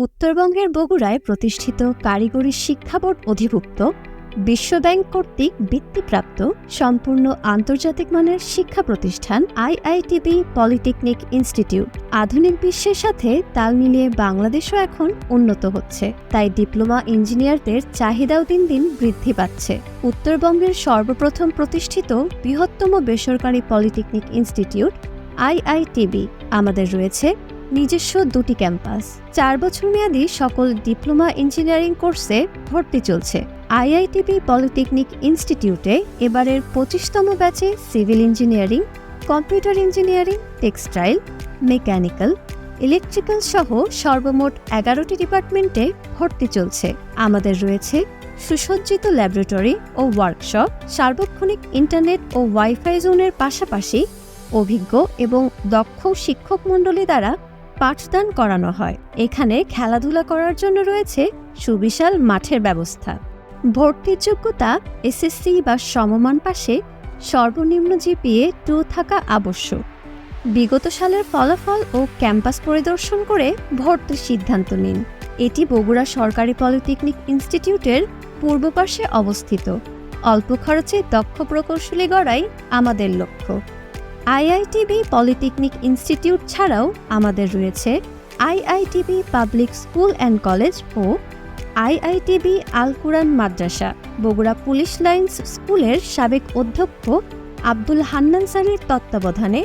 উত্তরবঙ্গের বগুড়ায় প্রতিষ্ঠিত কারিগরি শিক্ষা বোর্ড অধিভুক্ত বিশ্বব্যাংক কর্তৃক বৃত্তিপ্রাপ্ত সম্পূর্ণ আন্তর্জাতিক মানের শিক্ষা প্রতিষ্ঠান আইআইটিবি পলিটেকনিক ইনস্টিটিউট আধুনিক বিশ্বের সাথে তাল মিলিয়ে বাংলাদেশও এখন উন্নত হচ্ছে, তাই ডিপ্লোমা ইঞ্জিনিয়ারদের চাহিদাও দিন দিন বৃদ্ধি পাচ্ছে। উত্তরবঙ্গের সর্বপ্রথম প্রতিষ্ঠিত বৃহত্তম বেসরকারি পলিটেকনিক ইনস্টিটিউট আইআইটিবি আমাদের রয়েছে নিজস্ব দুটি ক্যাম্পাস। 4 বছর মেয়াদী সকল ডিপ্লোমা ইঞ্জিনিয়ারিং কোর্সে ভর্তি চলছে। আইআইটিবি পলিটেকনিক ইনস্টিটিউটে এবারের 25তম ব্যাচে civil engineering, computer engineering, textile, mechanical, electrical সহ সর্বমোট 11টি ডিপার্টমেন্টে ভর্তি চলছে। আমাদের রয়েছে সুসজ্জিত ল্যাবরেটরি ও ওয়ার্কশপ, সার্বক্ষণিক ইন্টারনেট ও ওয়াইফাই জোনের পাশাপাশি অভিজ্ঞ এবং দক্ষ শিক্ষক মণ্ডলী দ্বারা পাঠদান করানো হয়। এখানে খেলাধুলা করার জন্য রয়েছে সুবিশাল মাঠের ব্যবস্থা। ভর্তির যোগ্যতা এসএসসি বা সমমান পাশে সর্বনিম্ন জিপিএ 2 থাকা আবশ্যক। বিগত সালের ফলাফল ও ক্যাম্পাস পরিদর্শন করে ভর্তির সিদ্ধান্ত নিন। এটি বগুড়া সরকারি পলিটেকনিক ইনস্টিটিউটের পূর্ব পাশে অবস্থিত। অল্প খরচে দক্ষ প্রকৌশলী গড়াই আমাদের লক্ষ্য। আইআইটিবি পলিটেকনিক ইনস্টিটিউট ছাড়াও আমাদের রয়েছে IITB public school and college ও আইআইটিবি আল কুরআন মাদ্রাসা। বগুড়া পুলিশ লাইন্স স্কুলের সাবেক অধ্যক্ষ আব্দুল হান্নান স্যারের তত্ত্বাবধানে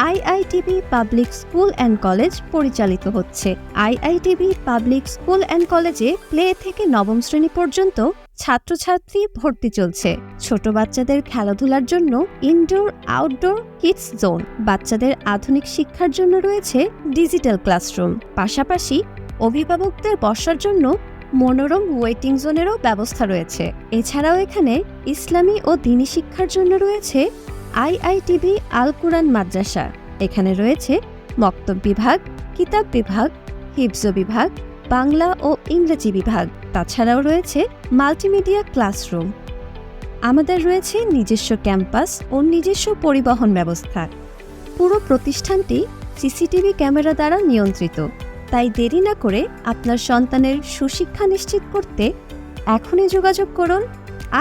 IITB public school and college পরিচালিত হচ্ছে। আইআইটিবি পাবলিক স্কুল অ্যান্ড কলেজে প্লে থেকে নবম শ্রেণী পর্যন্ত ছাত্রছাত্রী ভর্তি চলছে। ছোট বাচ্চাদের খেলাধুলার জন্য ইনডোর আউটডোর কিডস জোন, বাচ্চাদের আধুনিক শিক্ষার জন্য রয়েছে ডিজিটাল ক্লাসরুম, পাশাপাশি অভিভাবকদের বসার জন্য মনোরম ওয়েটিং জোনেরও ব্যবস্থা রয়েছে। এছাড়াও এখানে ইসলামী ও দ্বীনি শিক্ষার জন্য রয়েছে আইআইটিবি আল কুরআন মাদ্রাসা। এখানে রয়েছে মক্তব বিভাগ, কিতাব বিভাগ, হিফজ বিভাগ, বাংলা ও ইংরেজি বিভাগ। তাছাড়াও রয়েছে মাল্টিমিডিয়া ক্লাসরুম। আমাদের রয়েছে নিজস্ব ক্যাম্পাস ও নিজস্ব পরিবহন ব্যবস্থা। পুরো প্রতিষ্ঠানটি সিসিটিভি ক্যামেরা দ্বারা নিয়ন্ত্রিত। তাই দেরি না করে আপনার সন্তানের সুশিক্ষা নিশ্চিত করতে এখনই যোগাযোগ করুন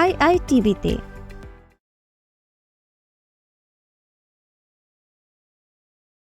আইআইটিবিতে।